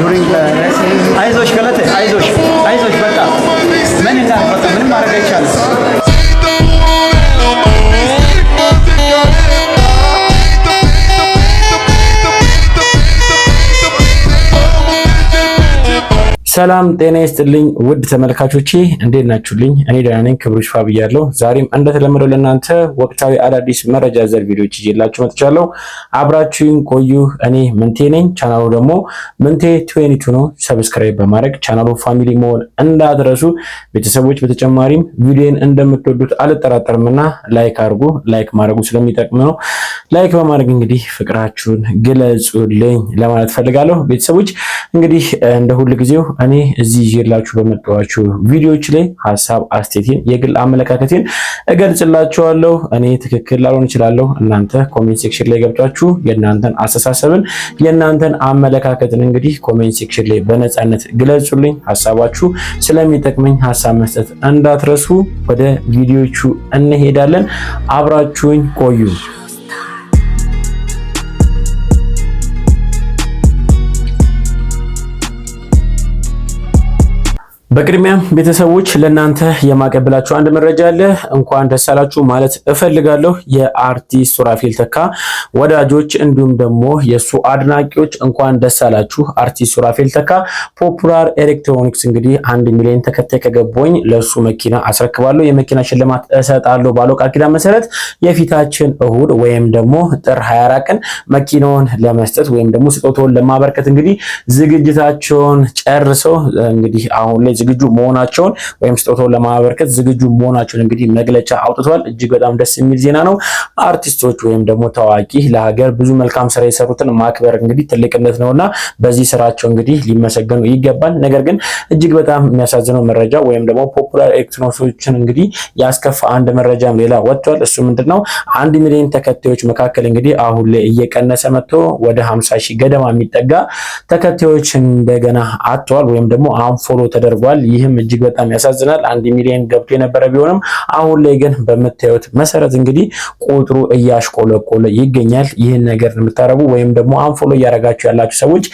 bring the አይዞሽ ገለቴ አይዞሽ በቃ ምን እናድርግ ምንም ማድረግ አይቻልም ሰላም ጤና ይስጥልኝ ውድ ተመልካቾቼ እንዴት ናችሁልኝ እኔ ደህና ነኝ ክብሩ ይስፋ ብያለሁ ዛሬም እንደተለመደው ለእናንተ ወቅታዊ አዳዲስ መረጃ ዘር ቪዲዮዎች ይዤላችሁ መጥቻለሁ አብራችሁኝ ቆዩ እኔ ምንቴ ነኝ ቻናሉ ደግሞ ምንቴ 22 ነው ሰብስክራይብ በማድረግ ቻናሉ ፋሚሊ መሆን እንዳትረሱ ቤተሰቦች በተጨማሪም ቪዲዮን እንደምትወዱት አልጠራጠርምና ላይክ አድርጉ ላይክ ማድረጉ ስለሚጠቅም ነው ላይክ በማድረግ እንግዲህ ፍቅራችሁን ግለጹልኝ ለማለት ፈልጋለሁ ቤተሰቦች እንግዲህ እንደ ሁሉ ጊዜው እኔ እዚህ ይዤላችሁ በመጣኋችሁ ቪዲዮዎች ላይ ሐሳብ አስተያየቴን የግል አመለካከቴን እገልጽላችኋለሁ እኔ ትክክል ላልሆን እችላለሁ እናንተ ኮሜንት ሴክሽን ላይ ገብታችሁ የእናንተን አስተሳሰብን የእናንተን አመለካከትን እንግዲህ ኮሜንት ሴክሽን ላይ በነጻነት ግለጹልኝ ሐሳባችሁ ስለሚጠቅመኝ ሐሳብ መስጠት እንዳትረሱ ወደ ቪዲዮቹ እንሄዳለን አብራችሁኝ ቆዩ በቅድሚያም ቤተሰቦች ለእናንተ የማቀበላችሁ አንድ መረጃ አለ እንኳን ደስ አላችሁ ማለት እፈልጋለሁ የአርቲስት ሱራፌል ተካ ወዳጆች እንዲሁም ደግሞ የሱ አድናቂዎች እንኳን ደስ አላችሁ አርቲስት ሱራፌል ተካ ፖፑላር ኤሌክትሮኒክስ እንግዲህ 1 ሚሊዮን ተከታይ ከገቦኝ ለሱ መኪና አስረክባለሁ የመኪና ሽልማት እሰጣለሁ ባለው ቃል ኪዳን መሰረት የፊታችን እሁድ ወይም ደግሞ ጥር 24 ቀን መኪናውን ለመስጠት ወይም ደግሞ ስጦታውን ለማበርከት እንግዲህ ዝግጅታቸውን ጨርሰው እንግዲህ አሁን ላይ ዝግጁ መሆናቸውን ወይም ስጦታውን ለማበርከት ዝግጁ መሆናቸውን እንግዲህ መግለጫ አውጥቷል እጅግ በጣም ደስ የሚል ዜና ነው አርቲስቶች ወይም ደግሞ ታዋቂ ለሀገር ብዙ መልካም ስራ የሰሩትን ማክበር እንግዲህ ትልቅነት ነውና በዚህ ስራቸው እንግዲህ ሊመሰገኑ ይገባል ነገር ግን እጅግ በጣም የሚያሳዝነው መረጃ ወይም ደግሞ ፖፑላር ኤሌክትሮኒክሶችን እንግዲህ ያስከፋ አንድ መረጃም ሌላ ወጥቷል እሱ ምንድነው 1 ሚሊዮን ተከታዮች መካከል እንግዲህ አሁን ላይ እየቀነሰ መጥቶ ወደ 50,000 ገደማ የሚጠጋ ተከታዮች እንደገና አጥቷል ወይም ደግሞ አንፎሎ ተደርጓል ይህም እጅግ በጣም ያሳዝናል 1 ሚሊዮን ገብቶ የነበረ ቢሆንም አሁን ላይ ግን በመታየት መሰረት እንግዲህ ቁጥሩ እያሽቆለቆለ ይገኛል ይህን ነገር የምታረጉ ወይም ደግሞ አንፎሎ ያረጋችሁ ያላችሁ ሰዎች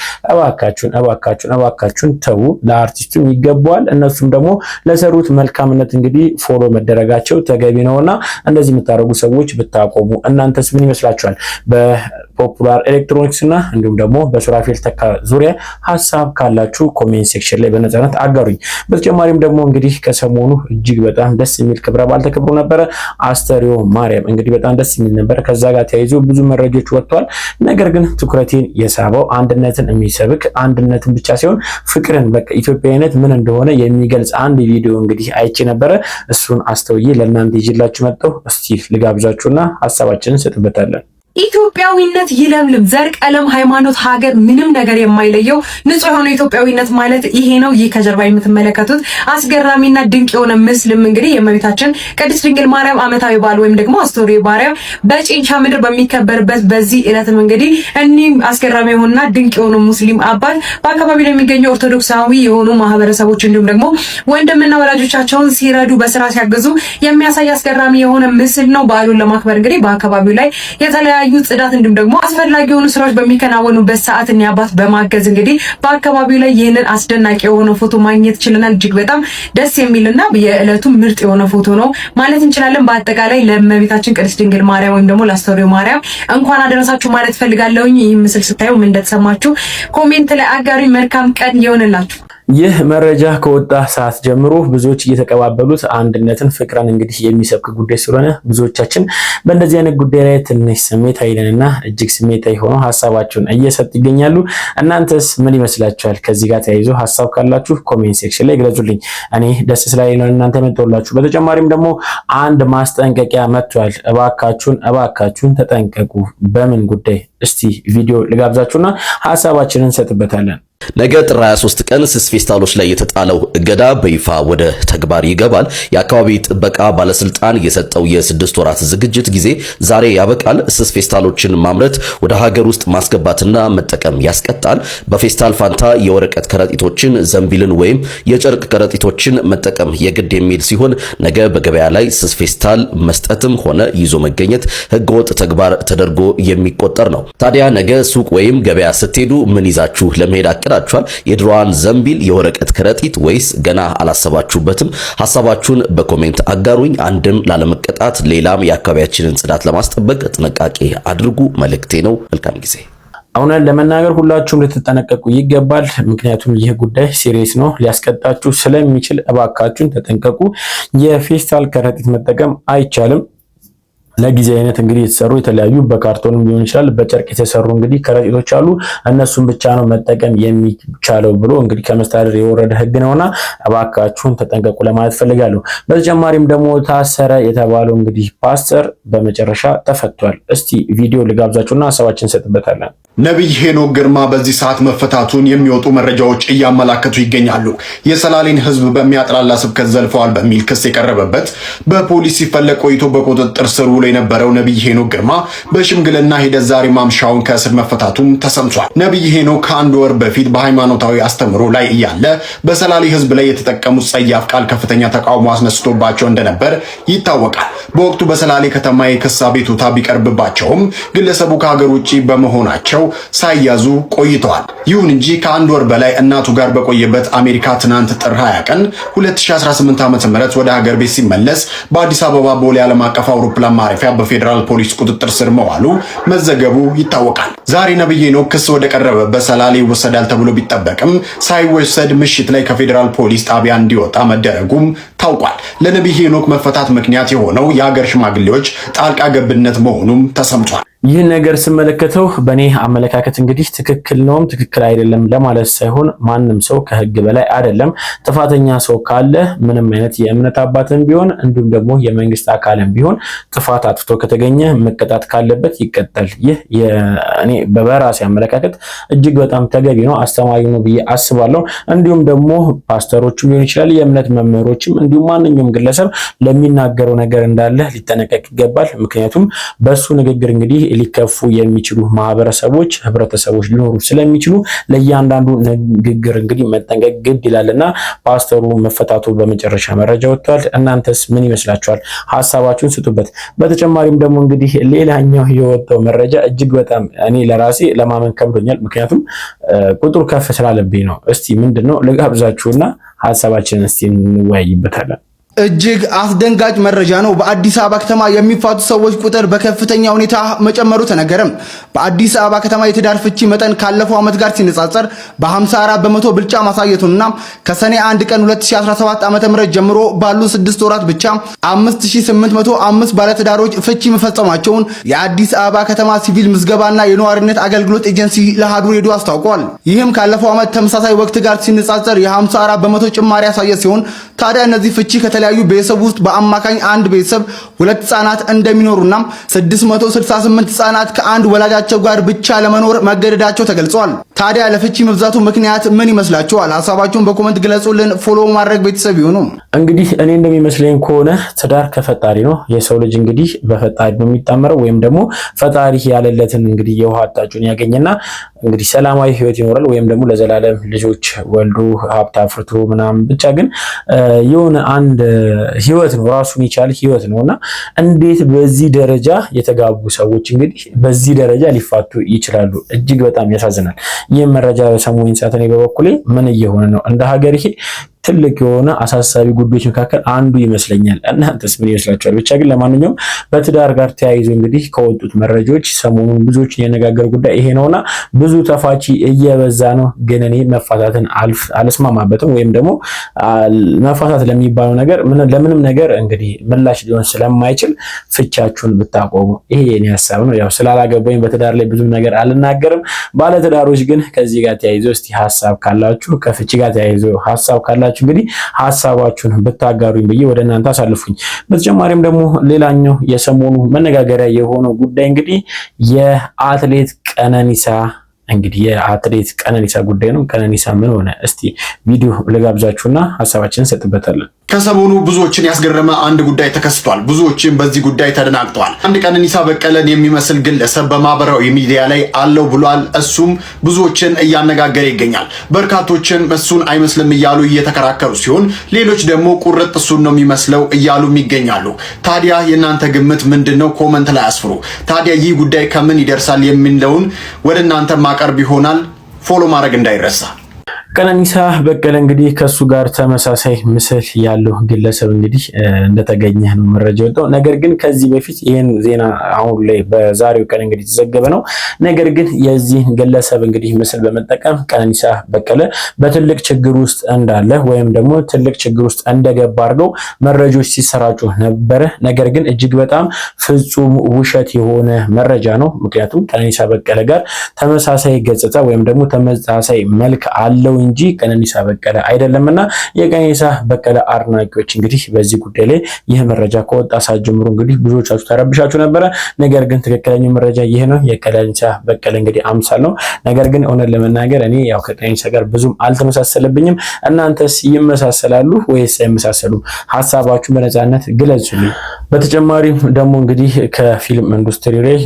እባካችሁን ተው ለአርቲስቱም ይገባዋል እነሱም ደግሞ ለሰሩት መልካምነት እንግዲህ ፎሎ መደረጋቸው ተገቢ ነውና እንደዚህ የምታረጉ ሰዎች ብታቆሙ እናንተስ ምን ይመስላችኋል በፖፑላር ኤሌክትሮኒክስ እና እንዲሁም ደግሞ በሱራፌል ተካ ዙሪያ ሐሳብ ካላችሁ ኮሜንት ሴክሽን ላይ በነጻነት አጋሩኝ በተጨማሪም ደግሞ እንግዲህ ከሰሞኑ እጅግ በጣም ደስ የሚል ክብረ በዓል ተከብሮ ነበር አስተሪዮ ማርያም እንግዲህ በጣም ደስ የሚል ነበር ከዛ ጋር ተያይዞ ብዙ መረጃዎች ወጥቷል ነገር ግን ትኩረቴን የሳበው አንድነትን የሚሰብክ አንድነትን ብቻ ሳይሆን ፍቅርን በቃ ኢትዮጵያዊነት ምን እንደሆነ የሚገልጽ አንድ ቪዲዮ እንግዲህ አይቼ ነበር እሱን አስተውዬ ለእናንተ ይዤላችሁ መጣሁ እስቲ ልጋብዛችሁና ሐሳባችንን እንሰጥበታለን ኢትዮጵያዊነት ይለምልም ዘር ቀለም ሃይማኖት ሀገር ምንም ነገር የማይለየው ንጹህ የሆነ ኢትዮጵያዊነት ማለት ይሄ ነው ይህ ከጀርባ የምትመለከቱት አስገራሚና ድንቅ የሆነ ምስልም እንግዲህ የእመቤታችን ቅድስት ድንግል ማርያም ዓመታዊ በዓል ወይም ደግሞ አስተሪዮ ማርያም በጭንቻ ምድር በሚከበርበት በዚህ ዕለትም እንግዲህ እኒህም አስገራሚ የሆኑና ድንቅ የሆኑ ሙስሊም አባት በአካባቢው የሚገኙ ኦርቶዶክሳዊ የሆኑ ማህበረሰቦች እንዲሁም ደግሞ ወንድምና ወላጆቻቸውን ሲረዱ በስራ ሲያግዙ የሚያሳይ አስገራሚ የሆነ ምስል ነው በዓሉን ለማክበር እንግዲህ በአካባቢው ላይ የተለያዩ ጽዳት እንዲሁም ደግሞ አስፈላጊ የሆኑ ስራዎች በሚከናወኑበት ሰዓት እና አባት በማገዝ እንግዲህ በአካባቢው ላይ ይሄንን አስደናቂ የሆነ ፎቶ ማግኘት ችለናል እጅግ በጣም ደስ የሚልና የዕለቱ ምርጥ የሆነ ፎቶ ነው ማለት እንችላለን በአጠቃላይ ለእመቤታችን ቅድስት ድንግል ማርያም ወይም ደግሞ ለአስተሪዮ ማርያም እንኳን አደረሳችሁ ማለት ፈልጋለሁኝ ይህ ምስል ስታዩ ምን እንደተሰማችሁ ኮሜንት ላይ አጋሩኝ መልካም ቀን ይሆንላችሁ ይህ መረጃ ከወጣ ሰዓት ጀምሮ ብዙዎች እየተቀባበሉት አንድነትን ፍቅርን እንግዲህ የሚሰብክ ጉዳይ ስለሆነ ብዙዎቻችን በእንደዚህ አይነት ጉዳይ ላይ ትንሽ ስሜታዊ ነንና እጅግ ስሜታዊ ሆነው ሐሳባቸውን እየሰጡ ይገኛሉ እናንተስ ምን ይመስላችኋል ከዚህ ጋር ተያይዞ ሐሳብ ካላችሁ ኮሜንት ሴክሽን ላይ ግለጹልኝ እኔ ደስ ስላለኝ ነው እናንተ መጥቶላችሁ በተጨማሪም ደግሞ አንድ ማስጠንቀቂያ መጥቷል እባካችሁን ተጠንቀቁ በምን ጉዳይ እስቲ ቪዲዮ ልጋብዛችሁና ሐሳባችንን እንሰጥበታለን ነገ ጥር 23 ቀን ስስ ፌስታሎች ላይ የተጣለው እገዳ በይፋ ወደ ተግባር ይገባል። የአካባቢ ጥበቃ ባለስልጣን የሰጠው የ6 ወራት ዝግጅት ጊዜ ዛሬ ያበቃል። ስስ ፌስታሎችን ማምረት ወደ ሀገር ውስጥ ማስገባትና መጠቀም ያስቀጣል። በፌስታል ፋንታ የወረቀት ከረጢቶችን፣ ዘንቢልን ወይም የጨርቅ ከረጢቶችን መጠቀም የግድ የሚል ሲሆን ነገ በገበያ ላይ ስስ ፌስታል መስጠትም ሆነ ይዞ መገኘት ህገወጥ ተግባር ተደርጎ የሚቆጠር ነው። ታዲያ ነገ ሱቅ ወይም ገበያ ስትሄዱ ምን ይዛችሁ ለመሄድ ይመስላችኋል? የድሮዋን ዘንቢል የወረቀት ከረጢት ወይስ ገና አላሰባችሁበትም? ሐሳባችሁን በኮሜንት አጋሩኝ። አንድም ላለመቀጣት ሌላም የአካባቢያችንን ጽዳት ለማስጠበቅ ጥንቃቄ አድርጉ መልእክቴ ነው። መልካም ጊዜ። አሁን ለመናገር ሁላችሁም ልትጠነቀቁ ይገባል። ምክንያቱም ይህ ጉዳይ ሲሪየስ ነው፣ ሊያስቀጣችሁ ስለሚችል እባካችሁን ተጠንቀቁ። የፌስታል ከረጢት መጠቀም አይቻልም። ለጊዜ አይነት እንግዲህ የተሰሩ የተለያዩ በካርቶንም ሊሆን ይችላል በጨርቅ የተሰሩ እንግዲህ ከረጢቶች አሉ። እነሱን ብቻ ነው መጠቀም የሚቻለው ብሎ እንግዲህ ከመስተዳድር የወረደ ህግ ነውና እባካችሁን ተጠንቀቁ ለማለት ፈልጋለሁ። በተጨማሪም ደግሞ ታሰረ የተባለው እንግዲህ ፓስተር በመጨረሻ ተፈቷል። እስቲ ቪዲዮ ልጋብዛችሁና ሐሳባችንን እንሰጥበታለን። ነብይ ሄኖክ ግርማ በዚህ ሰዓት መፈታቱን የሚወጡ መረጃዎች እያመላከቱ ይገኛሉ። የሰላሌን ህዝብ በሚያጥላላ ስብከት ዘልፈዋል በሚል ክስ የቀረበበት በፖሊስ ሲፈለግ ቆይቶ በቁጥጥር ስር ውሎ የነበረው ነብይ ሄኖክ ግርማ በሽምግልና ሂደት ዛሬ ማምሻውን ከእስር መፈታቱም ተሰምቷል። ነብይ ሄኖክ ከአንድ ወር በፊት በሃይማኖታዊ አስተምሮ ላይ እያለ በሰላሌ ህዝብ ላይ የተጠቀሙት ጸያፍ ቃል ከፍተኛ ተቃውሞ አስነስቶባቸው እንደነበር ይታወቃል። በወቅቱ በሰላሌ ከተማ የክስ አቤቱታ ቢቀርብባቸውም ግለሰቡ ከሀገር ውጭ በመሆናቸው ሳይያዙ ቆይተዋል። ይሁን እንጂ ከአንድ ወር በላይ እናቱ ጋር በቆየበት አሜሪካ ትናንት ጥር 20 ቀን 2018 ዓ.ም ወደ ሀገር ቤት ሲመለስ በአዲስ አበባ ቦሌ ዓለም አቀፍ አውሮፕላን ማረፊያ በፌዴራል ፖሊስ ቁጥጥር ስር መዋሉ መዘገቡ ይታወቃል። ዛሬ ነብይ ሄኖክ ክስ ወደ ቀረበበት ሰላሌ ይወሰዳል ተብሎ ቢጠበቅም ሳይወሰድ ምሽት ላይ ከፌዴራል ፖሊስ ጣቢያ እንዲወጣ መደረጉም ታውቋል። ለነብይ ሄኖክ መፈታት ምክንያት የሆነው የሀገር ሽማግሌዎች ጣልቃ ገብነት መሆኑም ተሰምቷል። ይህን ነገር ስመለከተው በእኔ አመለካከት እንግዲህ ትክክል ነውም ትክክል አይደለም ለማለት ሳይሆን ማንም ሰው ከህግ በላይ አይደለም። ጥፋተኛ ሰው ካለ ምንም አይነት የእምነት አባትም ቢሆን እንዲሁም ደግሞ የመንግስት አካልም ቢሆን ጥፋት አጥፍቶ ከተገኘ መቀጣት ካለበት ይቀጣል። ይህ እኔ በራሴ አመለካከት እጅግ በጣም ተገቢ ነው፣ አስተማሪ ነው ብዬ አስባለሁ። እንዲሁም ደግሞ ፓስተሮችም ሊሆን ይችላል የእምነት መምህሮችም እንዲሁም ማንኛውም ግለሰብ ለሚናገረው ነገር እንዳለ ሊጠነቀቅ ይገባል። ምክንያቱም በሱ ንግግር እንግዲህ ሊከፉ የሚችሉ ማህበረሰቦች ህብረተሰቦች ሊኖሩ ስለሚችሉ ለእያንዳንዱ ንግግር እንግዲህ መጠንቀቅ ግድ ይላልና ፓስተሩ መፈታቱ በመጨረሻ መረጃ ወጥቷል። እናንተስ ምን ይመስላችኋል? ሐሳባችሁን ስጡበት። በተጨማሪም ደግሞ እንግዲህ ሌላኛው የወጣው መረጃ እጅግ በጣም እኔ ለራሴ ለማመን ከብዶኛል። ምክንያቱም ቁጥሩ ከፍ ስላለብኝ ነው። እስቲ ምንድነው ልጋብዛችሁና ሐሳባችንን እስቲ እንወያይበታለን። እጅግ አስደንጋጭ መረጃ ነው። በአዲስ አበባ ከተማ የሚፋቱ ሰዎች ቁጥር በከፍተኛ ሁኔታ መጨመሩ ተነገረም። በአዲስ አበባ ከተማ የትዳር ፍቺ መጠን ካለፈው ዓመት ጋር ሲነጻጸር በ54 በመቶ ብልጫ ማሳየቱንና ከሰኔ 1 ቀን 2017 ዓ.ም ጀምሮ ባሉ 6 ወራት ብቻ 5805 ባለትዳሮች ፍቺ መፈጸማቸውን የአዲስ አበባ ከተማ ሲቪል ምዝገባና የነዋሪነት አገልግሎት ኤጀንሲ ለአሃዱ ሬዲዮ አስታውቋል። ይህም ካለፈው ዓመት ተመሳሳይ ወቅት ጋር ሲነጻጸር የ54 በመቶ ጭማሪ ያሳየ ሲሆን ታዲያ እነዚህ ፍቺ ከተለያዩ ቤተሰብ ውስጥ በአማካኝ አንድ ቤተሰብ 2 ህጻናት እንደሚኖሩና 668 ህጻናት ከአንድ ወላጃቸው ጋር ብቻ ለመኖር መገደዳቸው ተገልጿል። ታዲያ ለፍቺ መብዛቱ ምክንያት ምን ይመስላችኋል? ሐሳባችሁን በኮሜንት ግለጹልን። ፎሎ ማድረግ ቤተሰብ ይሁኑ። እንግዲህ እኔ እንደሚመስለኝ ከሆነ ትዳር ከፈጣሪ ነው። የሰው ልጅ እንግዲህ በፈጣሪ ነው የሚጣመረው ወይም ደግሞ ፈጣሪ ያለለትን እንግዲህ የውሃ አጣጩን ያገኝና እንግዲህ ሰላማዊ ህይወት ይኖራል ወይም ደግሞ ለዘላለም ልጆች ወልዶ ሀብት አፍርቶ ምናምን ብቻ ግን የሆነ አንድ ህይወት ነው ራሱን የቻለ ህይወት ነውና እንዴት በዚህ ደረጃ የተጋቡ ሰዎች እንግዲህ በዚህ ደረጃ ሊፋቱ ይችላሉ? እጅግ በጣም ያሳዝናል። ይህ መረጃ በሰሞኑን ሰዓት እኔ በበኩሌ ምን እየሆነ ነው እንደ ሀገር ይሄ ትልቅ የሆነ አሳሳቢ ጉዳዮች መካከል አንዱ ይመስለኛል። እናንተስ ምን ይመስላችኋል? ብቻ ግን ለማንኛውም በትዳር ጋር ተያይዞ እንግዲህ ከወጡት መረጃዎች ሰሞኑን ብዙዎችን ያነጋገረ ጉዳይ ይሄ ነውና ብዙ ተፋቺ እየበዛ ነው። ግን እኔ መፋታትን አልስማማበትም ወይም ደግሞ መፋታት ለሚባለው ነገር ለምንም ነገር እንግዲህ ምላሽ ሊሆን ስለማይችል ፍቻችሁን ብታቆሙ ይሄ የኔ ሐሳብ ነው። ያው ስላላገባኝ በትዳር ላይ ብዙ ነገር አልናገርም። ባለትዳሮች ግን ከዚህ ጋር ተያይዞ እስቲ ሐሳብ ካላችሁ ከፍቺ ጋር ተያይዞ ሐሳብ ካላችሁ እንግዲህ ሐሳባችሁን ብታጋሩኝ ብዬ ወደ እናንተ አሳልፉኝ። በተጨማሪም ደግሞ ሌላኛው የሰሞኑ መነጋገሪያ የሆነው ጉዳይ እንግዲህ የአትሌት ቀነኒሳ ጉዳይ ነው። ቀነኒሳ ምን ሆነ? እስቲ ቪዲዮ ልጋብዛችሁና ሐሳባችንን ሰጥበታለን። ከሰሞኑ ብዙዎችን ያስገረመ አንድ ጉዳይ ተከስቷል። ብዙዎችን በዚህ ጉዳይ ተደናግጠዋል። አንድ ቀነኒሳ በቀለን የሚመስል ግለሰብ በማህበራዊ ሚዲያ ላይ አለው ብሏል። እሱም ብዙዎችን እያነጋገረ ይገኛል። በርካቶችን እሱን አይመስልም እያሉ እየተከራከሩ ሲሆን፣ ሌሎች ደግሞ ቁርጥ እሱን ነው የሚመስለው እያሉም ይገኛሉ። ታዲያ የእናንተ ግምት ምንድነው? ኮመንት ላይ አስፍሩ። ታዲያ ይህ ጉዳይ ከምን ይደርሳል የሚለውን ወደ እናንተ ማቀርብ ይሆናል። ፎሎ ማድረግ እንዳይረሳ። ቀነኒሳ በቀለ እንግዲህ ከሱ ጋር ተመሳሳይ ምስል ያለው ግለሰብ እንግዲህ እንደተገኘ ነው መረጃ ወጣው። ነገር ግን ከዚህ በፊት ይሄን ዜና አሁን ላይ በዛሬው ቀን እንግዲህ ተዘገበ ነው። ነገር ግን የዚህ ግለሰብ እንግዲህ ምስል በመጠቀም ቀነኒሳ በቀለ በትልቅ ችግር ውስጥ እንዳለ ወይም ደግሞ ትልቅ ችግር ውስጥ እንደገባ አድርገው መረጃዎች ሲሰራጩ ነበረ። ነገር ግን እጅግ በጣም ፍጹም ውሸት የሆነ መረጃ ነው። ምክንያቱም ቀነኒሳ በቀለ ጋር ተመሳሳይ ገጽታ ወይም ደግሞ ተመሳሳይ መልክ አለው እንጂ ቀነኒሳ በቀለ አይደለምና የቀነኒሳ በቀለ አድናቂዎች እንግዲህ በዚህ ጉዳይ ላይ ይህ መረጃ ከወጣ ሰዓት ጀምሮ እንግዲህ ብዙዎቻችሁ ተረብሻችሁ ነበረ። ነገር ግን ትክክለኛው መረጃ ይሄ ነው። የቀነኒሳ በቀለ እንግዲህ አምሳል ነው። ነገር ግን እውነት ለመናገር እኔ ያው ከቀነኒሳ ጋር ብዙም አልተመሳሰለብኝም። እናንተስ ይመሳሰላሉ ወይስ አይመሳሰሉም? ሐሳባችሁ በነፃነት ግለጹልኝ። በተጨማሪም ደግሞ እንግዲህ ከፊልም ኢንዱስትሪ ላይ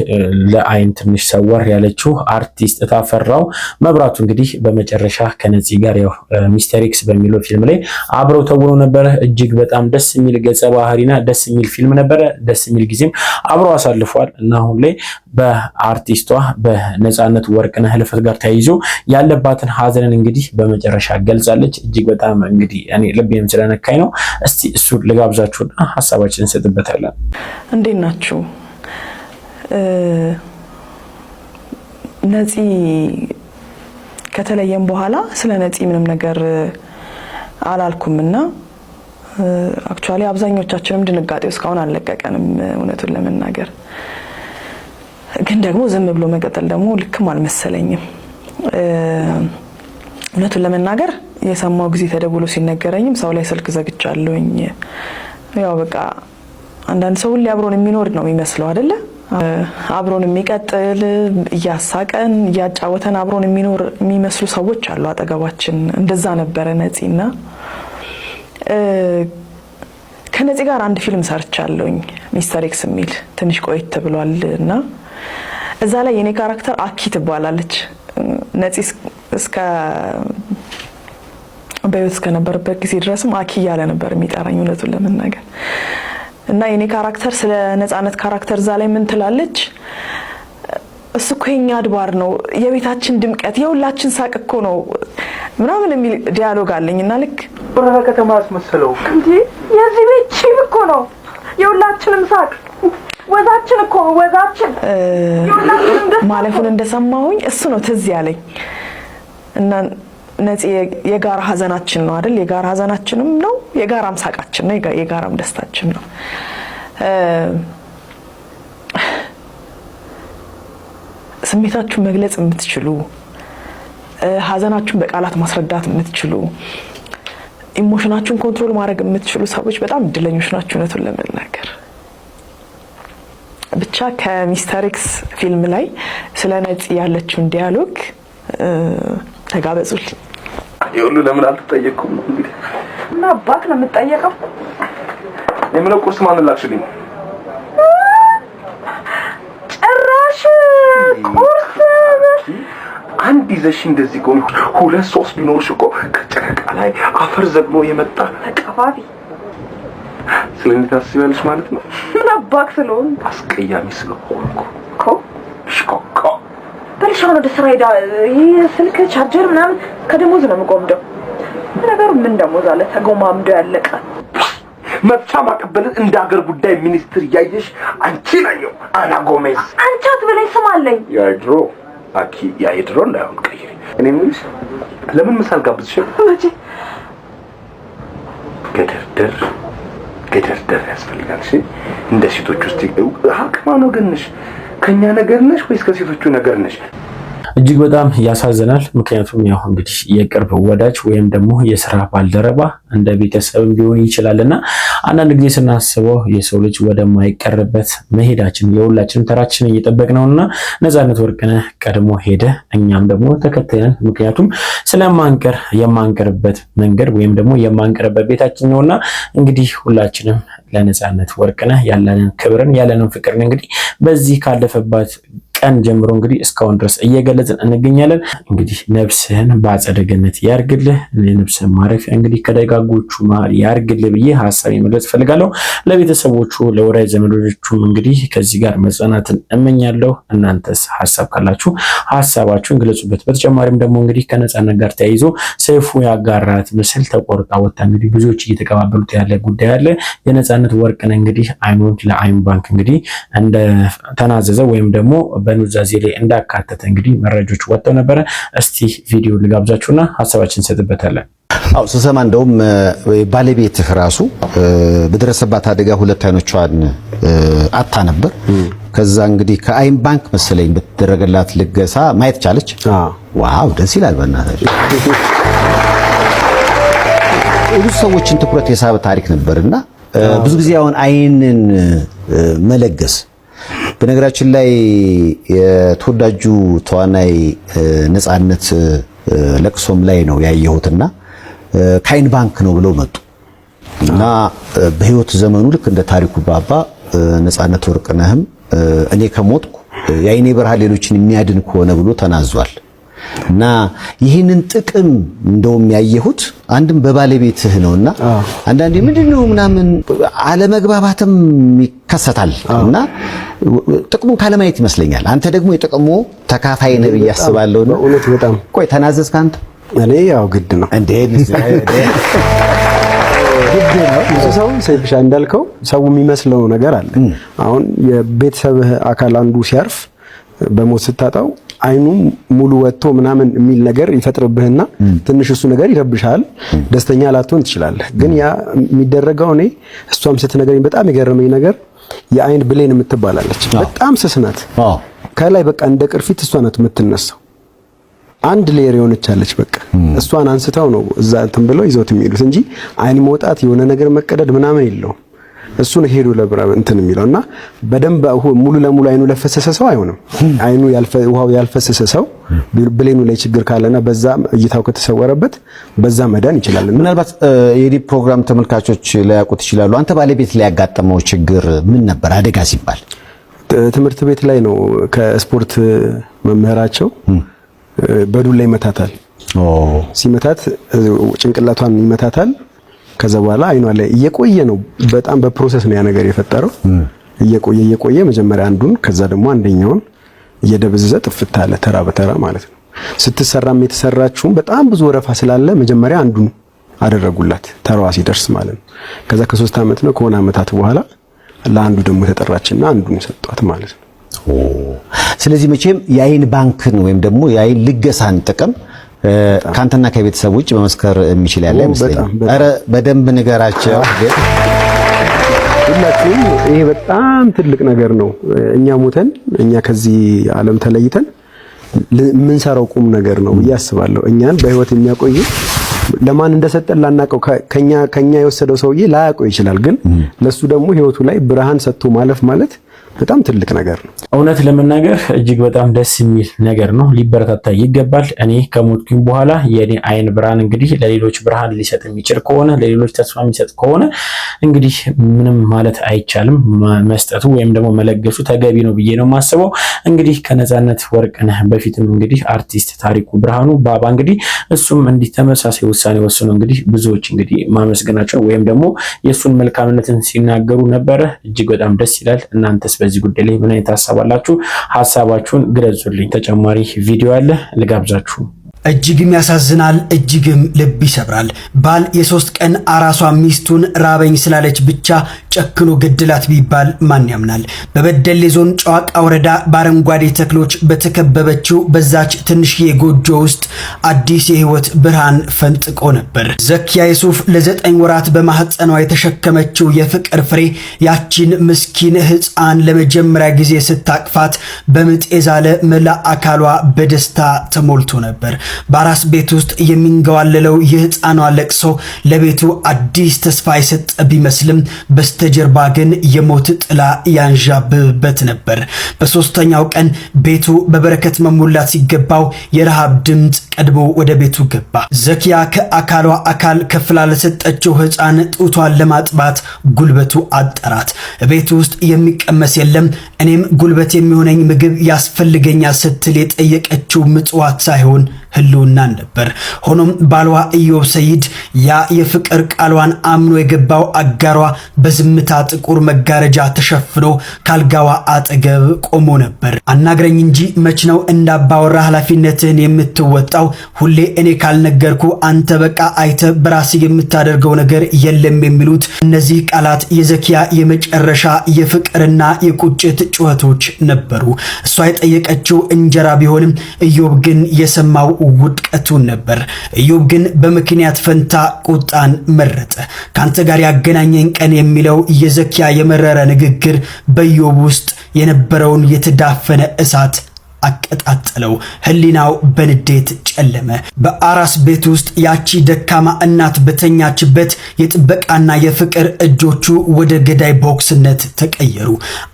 ለአይን ትንሽ ሰወር ያለችው አርቲስት ታፈራው መብራቱ እንግዲህ በመጨረሻ ከነፂ ጋር ያው ሚስተር ኤክስ በሚለው ፊልም ላይ አብረው ተውነው ነበረ። እጅግ በጣም ደስ የሚል ገጸ ባህሪና ደስ የሚል ፊልም ነበረ። ደስ የሚል ጊዜም አብረው አሳልፈዋል እና አሁን ላይ በአርቲስቷ በነፃነት ወርቅነህ ህልፈት ጋር ተያይዞ ያለባትን ሀዘንን እንግዲህ በመጨረሻ ገልጻለች። እጅግ በጣም እንግዲህ እኔ ልቤም ስለነካኝ ነው። እስቲ እሱ ልጋብዛችሁና ሐሳባችንን እንሰጥበታለን። እንዴት ናችሁ? ነፂ ከተለየም በኋላ ስለ ነፂ ምንም ነገር አላልኩምና አክቹአሊ አብዛኞቻችንም ድንጋጤው እስካሁን አልለቀቀንም። እውነቱን ለመናገር ግን ደግሞ ዝም ብሎ መቀጠል ደግሞ ልክም አልመሰለኝም። እውነቱን ለመናገር የሰማው ጊዜ ተደውሎ ሲነገረኝም ሰው ላይ ስልክ ዘግቻለሁኝ። ያው በቃ አንዳንድ ሰው ሁሌ አብሮን የሚኖር ነው የሚመስለው አይደለ? አብሮን የሚቀጥል እያሳቀን እያጫወተን አብሮን የሚኖር የሚመስሉ ሰዎች አሉ አጠገባችን። እንደዛ ነበረ ነፂና ከነፂ ጋር አንድ ፊልም ሰርቻለሁኝ ሚስተር ኤክስ የሚል ትንሽ ቆይት ብሏልና እዛ ላይ የኔ ካራክተር አኪ ትባላለች። ነፂ እስከ በህይወት እስከነበረበት ጊዜ ድረስም አኪ እያለ ነበር የሚጠራኝ እውነቱን ለመናገር እና የኔ ካራክተር ስለ ነፃነት ካራክተር እዛ ላይ ምን ትላለች? እሱ እኮ የኛ አድባር ነው፣ የቤታችን ድምቀት፣ የሁላችን ሳቅ እኮ ነው ምናምን የሚል ዲያሎግ አለኝና ልክ ወረዳ ከተማ አስመሰለው እንዴ የዚህ ቤት ቺም እኮ ነው፣ የሁላችንም ሳቅ ወዛችን እኮ ወዛችን ማለፉን እንደሰማሁኝ እሱ ነው ትዝ ያለኝ እና ነፂ የጋራ ሀዘናችን ነው አይደል? የጋራ ሀዘናችንም ነው፣ የጋራም ሳቃችን ነው፣ የጋራም ደስታችን ነው። ስሜታችሁን መግለጽ የምትችሉ፣ ሀዘናችሁን በቃላት ማስረዳት የምትችሉ፣ ኢሞሽናችሁን ኮንትሮል ማድረግ የምትችሉ ሰዎች በጣም እድለኞች ናችሁ እውነቱን ለመናገር። ብቻ ከሚስተር ኤክስ ፊልም ላይ ስለ ነፂ ያለችውን ዲያሎግ ተጋበዙልኝ። ይሁሉ ለምን አልተጠየቅኩም? እንግዲህ እና አባክ ነው የምትጠየቀው። የምለው ቁርስ ማን ላክሽልኝ? ጭራሽ ቁርስ አንድ ይዘሽ እንደዚህ ቆም ሁለት ሶስት ቢኖርሽ እኮ ከጨረቃ ላይ አፈር ዘግሞ የመጣ ተቀፋፊ ስለኔ ታስቢያለሽ ማለት ነው። ምን አባክ ስለሆን አስቀያሚ ስለሆንኩ እኮ ሽኮኮ በልሻው ነው ደስራ ሄዳ ይሄ ስልክ ቻርጀር ምናምን ከደሞዝ ነው የምቆምደው። ነገሩ ምን ደሞዝ አለ ተጎማምዶ ያለቀ መፍቻ ማቀበልን እንደ ሀገር ጉዳይ ሚኒስትር ያየሽ አንቺ ነኝ አና ጎሜዝ። አንቺ አትበለኝ ስም አለኝ። ያይድሮ አኪ ያይድሮ እንዳይሆን ቀይሪ። እኔ ምንሽ ለምን ምሳል ጋብዝሽ? መቼ ገደርደር ያስፈልጋል። እሺ እንደ ሴቶች ውስጥ ሀቅማ ነው ገነሽ ከኛ ነገር ነሽ ወይስ ከሴቶቹ ነገር ነሽ? እጅግ በጣም ያሳዝናል። ምክንያቱም ያው እንግዲህ የቅርብ ወዳጅ ወይም ደግሞ የስራ ባልደረባ እንደ ቤተሰብም ሊሆን ይችላልና አንዳንድ ጊዜ ስናስበው የሰው ልጅ ወደማይቀርበት መሄዳችን የሁላችንም ተራችንን እየጠበቅነውና ነፃነት ወርቅነህ ቀድሞ ሄደ፣ እኛም ደግሞ ተከታይነን። ምክንያቱም ስለማንቀር የማንቀርበት መንገድ ወይም ደግሞ የማንቀርበት ቤታችን ነውና እንግዲህ ሁላችንም ለነፃነት ወርቅነህ ያለንን ክብርን ያለንን ፍቅርን እንግዲህ በዚህ ካለፈባት ቀን ጀምሮ እንግዲህ እስካሁን ድረስ እየገለጽን እንገኛለን። እንግዲህ ነፍስህን በአጸደ ገነት ያርግልህ፣ ለነፍስህ ማረፊያ እንግዲህ ከደጋጎቹ መሃል ያርግልህ ብዬ ሐሳብ መግለጽ ፈልጋለሁ። ለቤተሰቦቹ ለወዳጅ ዘመዶቹም እንግዲህ ከዚህ ጋር መጽናናትን እመኛለሁ። እናንተስ ሐሳብ ካላችሁ ሐሳባችሁን ግለጹበት። በተጨማሪም ደግሞ እንግዲህ ከነጻነት ጋር ተያይዞ ሰይፉ ያጋራት ምስል ተቆርጣ ወጣ እንግዲህ ብዙዎች እየተቀባበሉት ያለ ጉዳይ አለ። የነጻነት ወርቅን እንግዲህ አይኑን ለአይን ባንክ እንግዲህ እንደ ተናዘዘ ወይም ደግሞ በኑዛዜ ላይ እንዳካተተ እንግዲህ መረጃዎች ወጥተው ነበረ። እስቲ ቪዲዮ ልጋብዛችሁና ሐሳባችንን እንሰጥበታለን። አው ስሰማ እንደውም ባለቤትህ ራሱ በደረሰባት አደጋ ሁለት አይኖቿን አጣ ነበር። ከዛ እንግዲህ ከአይን ባንክ መሰለኝ በተደረገላት ልገሳ ማየት ቻለች። ዋው ደስ ይላል። በእናትህ ብዙ ሰዎችን ትኩረት የሳበ ታሪክ ነበርና ብዙ ጊዜ አሁን አይንን መለገስ በነገራችን ላይ የተወዳጁ ተዋናይ ነጻነት ለቅሶም ላይ ነው ያየሁትና ከአይን ባንክ ነው ብለው መጡ እና በህይወት ዘመኑ ልክ እንደ ታሪኩ ባባ ነጻነት ወርቅነህም እኔ ከሞትኩ የአይኔ ብርሃን ሌሎችን የሚያድን ከሆነ ብሎ ተናዟል። እና ይህንን ጥቅም እንደውም ያየሁት አንድም በባለቤትህ ነውና አንዳንዴ ምንድነው ምናምን አለመግባባትም ይከሰታል እና ጥቅሙን ካለማየት ይመስለኛል። አንተ ደግሞ የጥቅሙ ተካፋይ ነህ ብዬ አስባለሁ። ነው እውነት በጣም ቆይ ተናዘዝክ አንተ? እኔ ያው ግድ ነው እንዴ ሰው ሰይፍሻ እንዳልከው ሰው የሚመስለው ነገር አለ። አሁን የቤተሰብህ አካል አንዱ ሲያርፍ በሞት ስታጣው አይኑ ሙሉ ወጥቶ ምናምን የሚል ነገር ይፈጥርብህና ትንሽ እሱ ነገር ይረብሻል። ደስተኛ ላትሆን ትችላለህ። ግን ያ የሚደረገው እኔ እሷም ስትነግረኝ በጣም የገረመኝ ነገር የአይን ብሌን የምትባላለች በጣም ስስ ናት። ከላይ በቃ እንደ ቅርፊት እሷ ናት የምትነሳው። አንድ ሌየር የሆነች አለች። በቃ እሷን አንስተው ነው እዛ እንትን ብለው ይዘውት የሚሄዱት እንጂ አይን መውጣት የሆነ ነገር መቀደድ ምናምን የለውም። እሱን ሄዱ ለብራ እንትን የሚለውና በደንብ ሙሉ ለሙሉ አይኑ ለፈሰሰ ሰው አይሆንም። አይኑ ውሃው ያልፈሰሰ ሰው ብሌኑ ላይ ችግር ካለና በዛ እይታው ከተሰወረበት በዛ መዳን ይችላል። ምናልባት የዲ ፕሮግራም ተመልካቾች ላያውቁት ይችላሉ። አንተ ባለቤት ላይ ያጋጠመው ችግር ምን ነበር? አደጋ ሲባል ትምህርት ቤት ላይ ነው። ከስፖርት መምህራቸው በዱላ ይመታታል። ሲመታት ጭንቅላቷን ይመታታል። ከዛ በኋላ አይኗ ላይ እየቆየ ነው። በጣም በፕሮሰስ ነው ያ ነገር የፈጠረው። እየቆየ መጀመሪያ አንዱን ከዛ ደግሞ አንደኛውን እየደበዘዘ ጥፍት አለ ተራ በተራ ማለት ነው። ስትሰራም የተሰራችው በጣም ብዙ ወረፋ ስላለ መጀመሪያ አንዱን አደረጉላት ተራዋ ሲደርስ ማለት ነው። ከዛ ከ3 ዓመት ነው ከሆነ ዓመታት በኋላ ለአንዱ ደግሞ ተጠራችና አንዱን ሰጧት ማለት ነው። ስለዚህ መቼም የአይን ባንክን ወይም ደግሞ የአይን ልገሳን ጥቅም ካንተና ከቤተሰብ ውጭ በመስከር የሚችል ያለ አይመስለኝም። አረ በደንብ ንገራቸው ሁላችሁም። ይሄ በጣም ትልቅ ነገር ነው። እኛ ሞተን እኛ ከዚህ ዓለም ተለይተን የምንሰራው ቁም ነገር ነው ብዬ አስባለሁ። እኛን በህይወት የሚያቆይ ለማን እንደሰጠን ላናቀው ከኛ የወሰደው ሰውዬ ላያውቀው ይችላል። ግን ለሱ ደግሞ ህይወቱ ላይ ብርሃን ሰጥቶ ማለፍ ማለት በጣም ትልቅ ነገር ነው። እውነት ለመናገር እጅግ በጣም ደስ የሚል ነገር ነው። ሊበረታታ ይገባል። እኔ ከሞትኩኝ በኋላ የኔ አይን ብርሃን እንግዲህ ለሌሎች ብርሃን ሊሰጥ የሚችል ከሆነ ለሌሎች ተስፋ የሚሰጥ ከሆነ እንግዲህ ምንም ማለት አይቻልም። መስጠቱ ወይም ደግሞ መለገሱ ተገቢ ነው ብዬ ነው የማስበው። እንግዲህ ከነጻነት ወርቅነህ በፊትም እንግዲህ አርቲስት ታሪኩ ብርሃኑ ባባ እንግዲህ እሱም እንዲህ ተመሳሳይ ውሳኔ ወስኖ እንግዲህ ብዙዎች እንግዲህ ማመስገናቸው ወይም ደግሞ የሱን መልካምነትን ሲናገሩ ነበረ። እጅግ በጣም ደስ ይላል። እናንተስ በዚህ ጉዳይ ላይ ምን አይነት ሐሳብ አላችሁ? ሐሳባችሁን ግለጹልኝ። ተጨማሪ ቪዲዮ አለ ልጋብዛችሁ። እጅግም ያሳዝናል፣ እጅግም ልብ ይሰብራል። ባል የ3 ቀን አራሷ ሚስቱን ራበኝ ስላለች ብቻ ጨክኖ ገድላት ቢባል ማን ያምናል? በበደሌ ዞን ጨዋቃ ወረዳ በአረንጓዴ ተክሎች በተከበበችው በዛች ትንሽዬ ጎጆ ውስጥ አዲስ የህይወት ብርሃን ፈንጥቆ ነበር። ዘኪያ የሱፍ ለ9 ወራት በማህፀኗ የተሸከመችው የፍቅር ፍሬ ያቺን ምስኪን ህፃን ለመጀመሪያ ጊዜ ስታቅፋት በምጥ የዛለ መላ አካሏ በደስታ ተሞልቶ ነበር። በአራስ ቤት ውስጥ የሚንገዋለለው የህፃኗ ለቅሶ ለቤቱ አዲስ ተስፋ የሰጠ ቢመስልም በስተጀርባ ግን የሞት ጥላ ያንዣብብበት ነበር። በሶስተኛው ቀን ቤቱ በበረከት መሙላት ሲገባው የረሃብ ድምፅ ቀድሞ ወደ ቤቱ ገባ። ዘኪያ ከአካሏ አካል ከፍላ ለሰጠችው ህፃን ጡቷን ለማጥባት ጉልበቱ አጠራት። ቤቱ ውስጥ የሚቀመስ የለም። እኔም ጉልበት የሚሆነኝ ምግብ ያስፈልገኛል ስትል የጠየቀችው ምጽዋት ሳይሆን ህልውናን ነበር። ሆኖም ባሏ ኢዮብ ሰይድ ያ የፍቅር ቃሏን አምኖ የገባው አጋሯ በዝምታ ጥቁር መጋረጃ ተሸፍኖ ካልጋዋ አጠገብ ቆሞ ነበር። አናግረኝ እንጂ መች ነው እንዳባወራ ኃላፊነትን የምትወጣው? ሁሌ እኔ ካልነገርኩ አንተ በቃ አይተ በራስ የምታደርገው ነገር የለም የሚሉት እነዚህ ቃላት የዘኪያ የመጨረሻ የፍቅርና የቁጭት ጩኸቶች ነበሩ። እሷ የጠየቀችው እንጀራ ቢሆንም ኢዮብ ግን የሰማው ውድቀቱን ነበር። ኢዮብ ግን በምክንያት ፈንታ ቁጣን መረጠ። ካንተ ጋር ያገናኘኝ ቀን የሚለው የዘኪያ የመረረ ንግግር በኢዮብ ውስጥ የነበረውን የተዳፈነ እሳት አቀጣጠለው። ህሊናው በንዴት ጨለመ። በአራስ ቤት ውስጥ ያቺ ደካማ እናት በተኛችበት የጥበቃና የፍቅር እጆቹ ወደ ገዳይ ቦክስነት ተቀየሩ።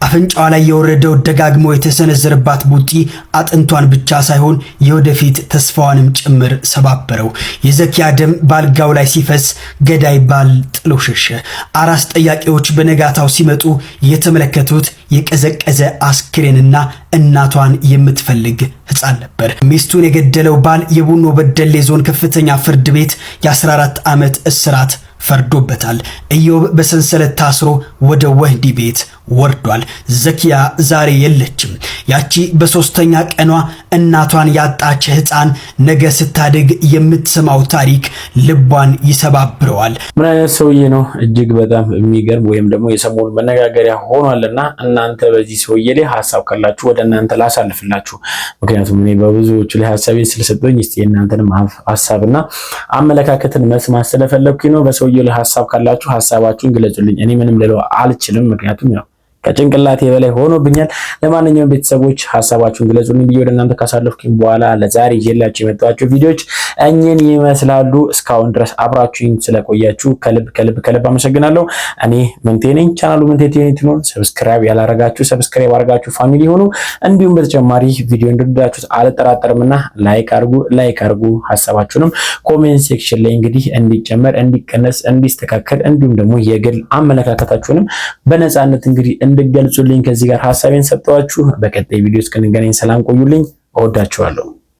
አፍንጫዋ ላይ የወረደው ደጋግሞ የተሰነዘረባት ቡጢ አጥንቷን ብቻ ሳይሆን የወደፊት ተስፋዋንም ጭምር ሰባበረው። የዘኪያ ደም ባልጋው ላይ ሲፈስ ገዳይ ባል ጥሎ ሸሸ። አራስ ጠያቂዎች በነጋታው ሲመጡ የተመለከቱት የቀዘቀዘ አስክሬንና እናቷን የምትፈልግ ህፃን ነበር። ሚስቱን የገደለው ባል የቡኖ በደሌ ዞን ከፍተኛ ፍርድ ቤት የ14 ዓመት እስራት ፈርዶበታል። ኢዮብ በሰንሰለት ታስሮ ወደ ወህኒ ቤት ወርዷል። ዘኪያ ዛሬ የለችም። ያቺ በሶስተኛ ቀኗ እናቷን ያጣች ህፃን ነገ ስታድግ የምትሰማው ታሪክ ልቧን ይሰባብረዋል። ምን አይነት ሰውዬ ነው? እጅግ በጣም የሚገርም ወይም ደግሞ የሰሞኑ መነጋገሪያ ሆኗልና እናንተ በዚህ ሰውዬ ላይ ሐሳብ ካላችሁ ወደ እናንተ ላሳልፍላችሁ። ምክንያቱም እኔ በብዙዎቹ ላይ ሐሳቤን ስለሰጠኝ እስቲ እናንተንም ሐሳብና አመለካከትን መስማት ስለፈለኩኝ ነው። በሰውዬ ላይ ሐሳብ ካላችሁ ሐሳባችሁን ግለጹልኝ። እኔ ምንም ልለው አልችልም፣ ምክንያቱም ያው ከጭንቅላቴ በላይ ሆኖብኛል። ለማንኛውም ቤተሰቦች ሐሳባችሁን ግለጹልኝ ብዬ ወደ እናንተ ካሳለፍኩኝ በኋላ ለዛሬ ይዤላችሁ የመጣኋቸው ቪዲዮዎች እኚህን ይመስላሉ። እስካሁን ድረስ አብራችሁኝ ስለቆያችሁ ከልብ አመሰግናለሁ። እኔ ምንቴ ነኝ። ቻናሉ ምንቴ ቲዩብ ነው። ሰብስክራይብ ያላረጋችሁ ሰብስክራይብ አድርጋችሁ ፋሚሊ ሆኑ። እንዲሁም በተጨማሪ ቪዲዮ እንደወደዳችሁት አልጠራጠርምና ላይክ አድርጉ። ሐሳባችሁንም ኮሜንት ሴክሽን ላይ እንግዲህ እንዲጨመር፣ እንዲቀነስ፣ እንዲስተካከል እንዲሁም ደግሞ የግል አመለካከታችሁንም በነፃነት እንግዲህ እንድገልጹልኝ ከዚህ ጋር ሐሳቤን ሰጠዋችሁ። በቀጣይ ቪዲዮ እስክንገናኝ ሰላም ቆዩልኝ። እወዳችኋለሁ።